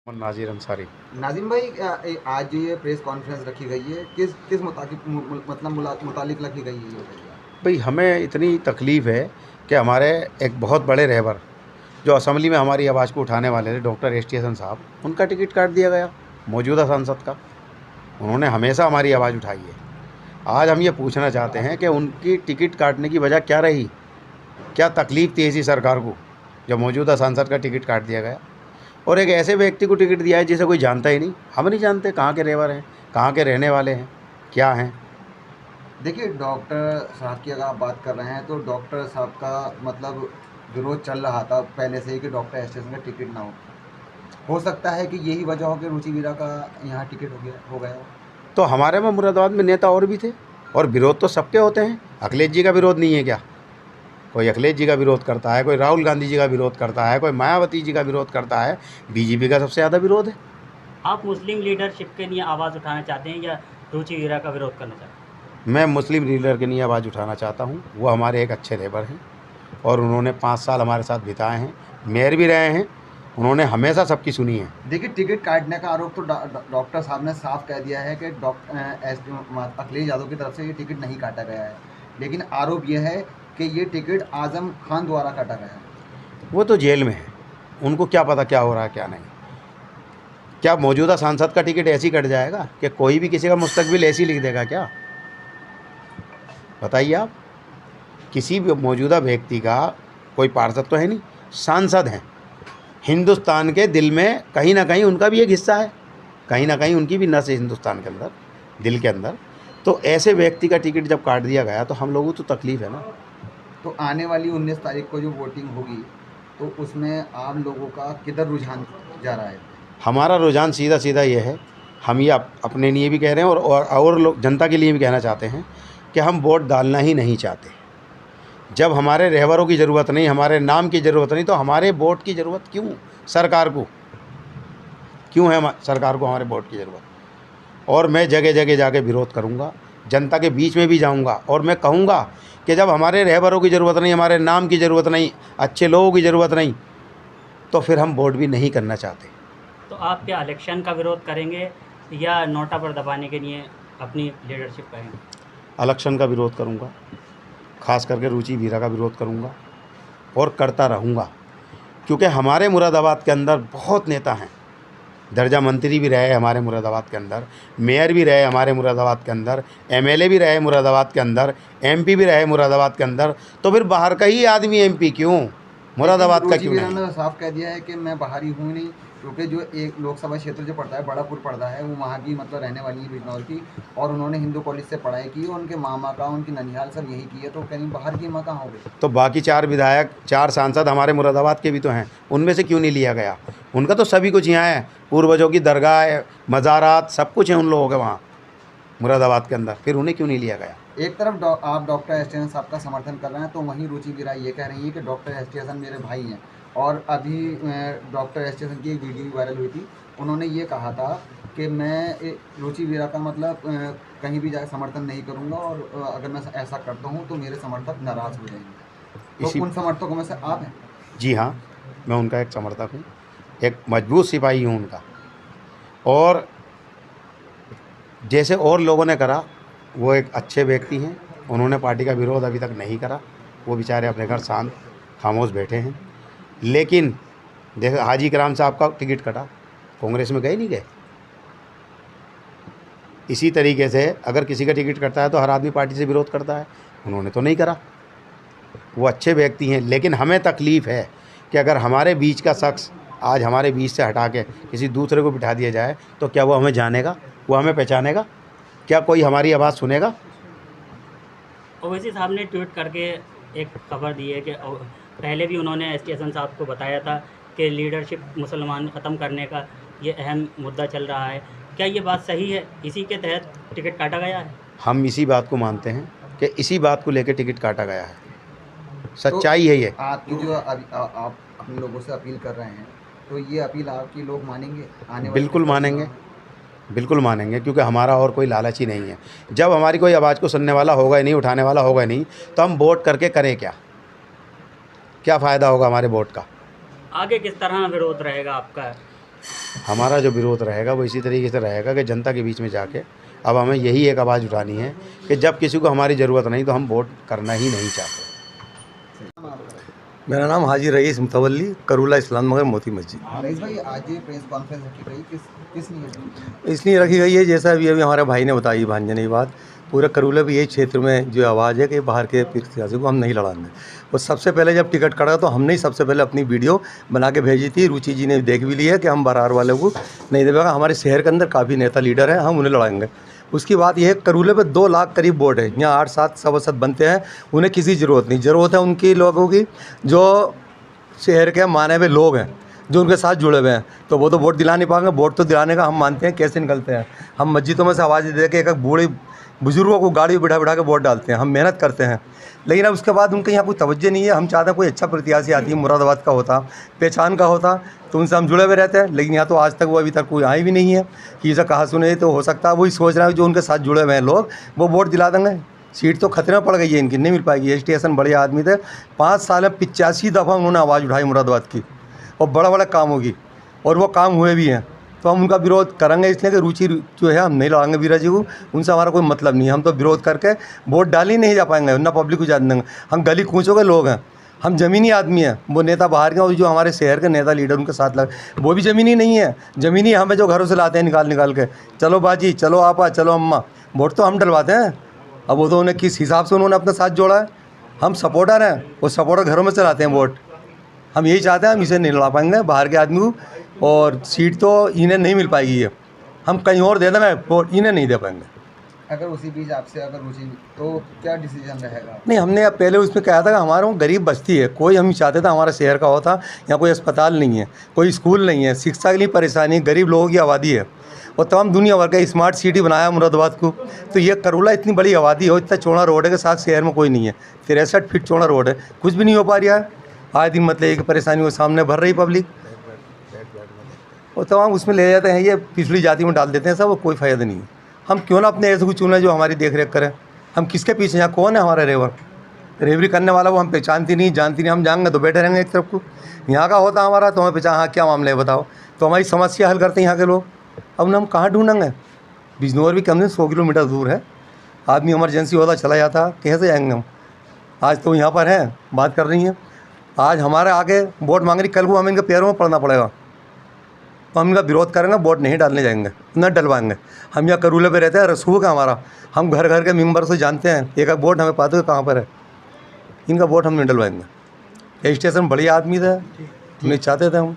नाजिर अंसारी। नाजिम भाई, आज ये प्रेस कॉन्फ्रेंस रखी गई है, किस किस मुतालिक रखी गई है, ये बताइए आप। भाई हमें इतनी तकलीफ़ है कि हमारे एक बहुत बड़े रहबर जो असेंबली में हमारी आवाज़ को उठाने वाले थे, डॉक्टर एस टी हसन साहब, उनका टिकट काट दिया गया मौजूदा सांसद का। उन्होंने हमेशा हमारी आवाज़ उठाई है। आज हम ये पूछना चाहते हैं कि उनकी टिकट काटने की वजह क्या रही, क्या तकलीफ़ थी ऐसी सरकार को जब मौजूदा सांसद का टिकट काट दिया गया और एक ऐसे व्यक्ति को टिकट दिया है जिसे कोई जानता ही नहीं। हम नहीं जानते कहाँ के रहबर हैं, कहाँ के रहने वाले हैं, क्या हैं। देखिए, डॉक्टर साहब की अगर आप बात कर रहे हैं तो डॉक्टर साहब का मतलब विरोध चल रहा था पहले से ही कि डॉक्टर एस टी हसन का टिकट ना हो सकता है कि यही वजह हो कि रुचि वीरा का यहाँ टिकट हो गया हो। तो हमारे में मुरादाबाद में नेता और भी थे और विरोध तो सबके होते हैं। अखिलेश जी का विरोध नहीं है क्या? कोई अखिलेश जी का विरोध करता है, कोई राहुल गांधी जी का विरोध करता है, कोई मायावती जी का विरोध करता है, बीजेपी का सबसे ज़्यादा विरोध है। आप मुस्लिम लीडरशिप के लिए आवाज़ उठाना चाहते हैं या रुचि वीरा का विरोध करना चाहते हैं? मैं मुस्लिम लीडर के लिए आवाज़ उठाना चाहता हूँ। वो हमारे एक अच्छे रहबर हैं और उन्होंने 5 साल हमारे साथ बिताए हैं, मेयर भी रहे हैं। उन्होंने हमेशा सबकी सुनी है। देखिए, टिकट काटने का आरोप तो डॉक्टर साहब ने साफ कह दिया है कि अखिलेश यादव की तरफ से ये टिकट नहीं काटा गया है, लेकिन आरोप यह है कि ये टिकट आजम खान द्वारा काटा गया है। वो तो जेल में है, उनको क्या पता क्या हो रहा है क्या नहीं। क्या मौजूदा सांसद का टिकट ऐसे ही कट जाएगा कि कोई भी किसी का मुस्तकबिल ऐसे ही लिख देगा क्या? बताइए आप। किसी भी मौजूदा व्यक्ति का कोई पार्षद तो है नहीं, सांसद हैं। हिंदुस्तान के दिल में कहीं ना कहीं उनका भी एक हिस्सा है, कहीं ना कहीं उनकी भी नस है हिंदुस्तान के अंदर, दिल के अंदर। तो ऐसे व्यक्ति का टिकट जब काट दिया गया तो हम लोगों को तो तकलीफ़ है ना। तो आने वाली 19 तारीख को जो वोटिंग होगी तो उसमें आम लोगों का किधर रुझान जा रहा है? हमारा रुझान सीधा सीधा ये है, हम ये अपने लिए भी कह रहे हैं और लोग जनता के लिए भी कहना चाहते हैं कि हम वोट डालना ही नहीं चाहते। जब हमारे रहबरों की ज़रूरत नहीं, हमारे नाम की ज़रूरत नहीं, तो हमारे वोट की ज़रूरत क्यों सरकार को? क्यों है सरकार को हमारे वोट की ज़रूरत? और मैं जगह जगह जाके विरोध करूंगा, जनता के बीच में भी जाऊंगा और मैं कहूंगा कि जब हमारे रहबरों की ज़रूरत नहीं, हमारे नाम की ज़रूरत नहीं, अच्छे लोगों की ज़रूरत नहीं, तो फिर हम वोट भी नहीं करना चाहते। तो आप क्या इलेक्शन का विरोध करेंगे या नोटा पर दबाने के लिए अपनी लीडरशिप करेंगे? इलेक्शन का विरोध करूंगा, ख़ास करके रुचि वीरा का विरोध करूंगा और करता रहूंगा, क्योंकि हमारे मुरादाबाद के अंदर बहुत नेता हैं। दर्जा मंत्री भी रहे हमारे मुरादाबाद के अंदर, मेयर भी रहे हमारे मुरादाबाद के अंदर, एमएलए भी रहे मुरादाबाद के अंदर, एमपी भी रहे मुरादाबाद के अंदर। तो फिर बाहर का ही आदमी एमपी क्यों, मुरादाबाद का क्यों नहीं? ने साफ कह दिया है कि मैं बाहरी हूँ नहीं, क्योंकि जो एक लोकसभा क्षेत्र जो पड़ता है बड़ापुर पड़ता है, वो वहाँ की मतलब रहने वाली है बिजनौर की, और उन्होंने हिंदू कॉलेज से पढ़ाई की और उनके मामा का उनकी ननिहाल सब यही की है, तो कहीं बाहर की माँ कहाँ हो गई? तो बाकी 4 विधायक, 4 सांसद हमारे मुरादाबाद के भी तो हैं, उनमें से क्यों नहीं लिया गया? उनका तो सभी कुछ यहाँ है, पूर्वजों की दरगाह, मज़ारात, सब कुछ है उन लोगों के वहाँ मुरादाबाद के अंदर, फिर उन्हें क्यों नहीं लिया गया? एक तरफ आप डॉक्टर एस टी हसन साहब का समर्थन कर रहे हैं, तो वहीं रुचि वीरा ये कह रही है कि डॉक्टर एस टी हसन मेरे भाई हैं। और अभी डॉक्टर एस टी हसन की एक वीडियो वायरल हुई थी, उन्होंने ये कहा था कि मैं रुचि वीरा का मतलब कहीं भी जाकर समर्थन नहीं करूँगा, और अगर मैं ऐसा करता हूँ तो मेरे समर्थक नाराज़ हो जाएंगे। तो उन समर्थकों में से आप हैं? जी हाँ, मैं उनका एक समर्थक हूँ, एक मजबूत सिपाही हूँ उनका। और जैसे और लोगों ने करा, वो एक अच्छे व्यक्ति हैं, उन्होंने पार्टी का विरोध अभी तक नहीं करा, वो बेचारे अपने घर शांत खामोश बैठे हैं। लेकिन देखो, हाजी कराम साहब का टिकट कटा, कांग्रेस में गए नहीं गए? इसी तरीके से अगर किसी का टिकट कटता है तो हर आदमी पार्टी से विरोध करता है, उन्होंने तो नहीं करा। वो अच्छे व्यक्ति हैं, लेकिन हमें तकलीफ़ है कि अगर हमारे बीच का शख्स आज हमारे बीच से हटा के किसी दूसरे को बिठा दिया जाए तो क्या वो हमें जानेगा, वो हमें पहचानेगा? क्या कोई हमारी आवाज़ सुनेगा? ओवैसी साहब ने ट्वीट करके एक खबर दी है कि पहले भी उन्होंने एस टी हसन साहब को बताया था कि लीडरशिप मुसलमान ख़त्म करने का ये अहम मुद्दा चल रहा है। क्या ये बात सही है? इसी के तहत टिकट काटा गया है? हम इसी बात को मानते हैं कि इसी बात को लेकर टिकट काटा गया है, सच्चाई है ये। आपकी जो आप अपने लोगों से अपील कर रहे हैं, तो ये अपील आपकी लोग मानेंगे आने वाले? बिल्कुल मानेंगे, बिल्कुल मानेंगे, क्योंकि हमारा और कोई लालच ही नहीं है। जब हमारी कोई आवाज़ को सुनने वाला होगा ही नहीं, उठाने वाला होगा ही नहीं, तो हम वोट करके करें क्या? क्या फ़ायदा होगा हमारे वोट का? आगे किस तरह विरोध रहेगा आपका? हमारा जो विरोध रहेगा वो इसी तरीके से रहेगा कि जनता के बीच में जाके अब हमें यही एक आवाज़ उठानी है कि जब किसी को हमारी ज़रूरत नहीं तो हम वोट करना ही नहीं चाहते। मेरा नाम हाजी रईस मुतवल्ली, करूला इस्लाम नगर मोती मस्जिद। रईस भाई, आज ये प्रेस कॉन्फ्रेंस रखी गई किस लिए? इसलिए रखी गई है, जैसा अभी हमारे भाई ने बताई भांजन ये बात, पूरे करूला भी यही क्षेत्र में जो आवाज़ है कि बाहर के प्रत्याशी को हम नहीं लड़ाएंगे। और सबसे पहले जब टिकट कटा तो हमने ही सबसे पहले अपनी वीडियो बना के भेजी थी, रुचि जी ने देख भी लिया कि हम बरार वाले को नहीं देगा। हमारे शहर के अंदर काफ़ी नेता लीडर हैं, हम उन्हें लड़ाएंगे। उसकी बात यह है, करूले पे 2 लाख करीब वोट है, यहाँ 8-7 सभासद बनते हैं, उन्हें किसी ज़रूरत नहीं। ज़रूरत है उनकी लोगों की जो शहर के माने हुए लोग हैं, जो उनके साथ जुड़े हुए हैं, तो वो तो वोट दिला नहीं पाएंगे। वोट तो दिलाने का हम मानते हैं कैसे निकलते हैं। हम मस्जिदों में से आवाज़ दे के एक बूढ़े बुजुर्गों को गाड़ी में बिठा बिठा के वोट डालते हैं, हम मेहनत करते हैं, लेकिन अब उसके बाद उनके यहाँ कोई तवज्जो नहीं है। हम चाहते हैं कोई अच्छा प्रत्याशी आती है, मुरादाबाद का होता, पहचान का होता, तो उनसे हम जुड़े हुए रहते हैं। लेकिन यहाँ तो आज तक वो अभी तक कोई आए भी नहीं है कि इसे कहा सुने। तो हो सकता है वही सोच रहे हैं जो उनके साथ जुड़े हुए हैं लोग, वो वोट दिला देंगे। सीट तो खतरे में पड़ गई है इनकी, नहीं मिल पाएगी। एसटीएसन बड़े आदमी थे, 5 साल में 85 दफ़ा उन्होंने आवाज़ उठाई मुरादाबाद की, और बड़ा बड़ा काम होगी, और वो काम हुए भी हैं। तो हम उनका विरोध करेंगे, इसलिए कि रुचि जो है हम नहीं लड़ाएंगे वीरा जी को, उनसे हमारा कोई मतलब नहीं है। हम तो विरोध करके वोट डाल ही नहीं जा पाएंगे, ना पब्लिक को जान देंगे। हम गली कूचों के लोग हैं, हम ज़मीनी आदमी हैं। वो नेता बाहर के और जो हमारे शहर के नेता लीडर उनके साथ लग, वो भी ज़मीनी नहीं है। ज़मीनी हमें जो घरों से लाते हैं निकाल के, चलो बाजी, चलो आपा, चलो अम्मा, वोट तो हम डलवाते हैं। अब वो तो उन्हें किस हिसाब से उन्होंने अपने साथ जोड़ा है। हम सपोर्टर हैं, वो सपोर्टर घरों में चलाते हैं वोट। हम यही चाहते हैं, हम इसे नहीं लड़ा पाएंगे बाहर के आदमी को, और सीट तो इन्हें नहीं मिल पाएगी। ये हम कहीं और दे देंगे, वोट इन्हें नहीं दे पाएंगे। अगर उसी बीच आपसे अगर रुचि, तो क्या डिसीजन रहेगा? नहीं, हमने अब पहले उसमें कहा था कि हमारे वहाँ गरीब बस्ती है, कोई हम चाहते थे हमारा शहर का होता। यहाँ कोई अस्पताल नहीं है, कोई स्कूल नहीं है, शिक्षा के लिए परेशानी, गरीब लोगों की आबादी है, और तमाम दुनिया भर का स्मार्ट सिटी बनाया मुरादाबाद को। तो ये करूला इतनी बड़ी आबादी हो, इतना चौड़ा रोड है कि साथ शहर में कोई नहीं है। 63 फीट चौड़ा रोड है, कुछ भी नहीं हो पा रहा है। आए दिन मतलब एक परेशानी को सामने भर रही पब्लिक, और तमाम उसमें ले जाते हैं, ये पिछड़ी जाति में डाल देते हैं सब, और कोई फ़ायदा नहीं है। हम क्यों ना अपने ऐसे को चुने जो हमारी देख रेख करें। हम किसके पीछे, यहाँ कौन है हमारा रेवरी करने वाला, वो हम पहचानती नहीं जानती नहीं। हम जाएंगे तो बैठे रहेंगे एक तरफ को, यहाँ का होता हमारा तो हमें पहचान, हाँ क्या मामला है बताओ, तो हमारी समस्या हल करते हैं यहाँ के लोग। अब ना हम कहाँ ढूंढेंगे, बिजनौर भी कम से 100 किलोमीटर दूर है। आदमी इमरजेंसी होता चला जाता, कैसे जाएंगे हम। आज तो यहाँ पर हैं, बात कर रही हैं, आज हमारे आगे वोट मांग रही, कल को हमें इनके पैरों में पड़ना पड़ेगा। तो हम इनका विरोध करेंगे, वोट नहीं डालने जाएंगे, न डलवाएंगे। हम यहाँ करूले पे रहते हैं, रसूख है हमारा, हम घर घर के मेंबर से जानते हैं, एक एक वोट हमें पाते हो कहाँ पर है। इनका वोट हम नहीं डलवाएंगे। स्टेशन बड़ी आदमी थे, नहीं चाहते थे हम।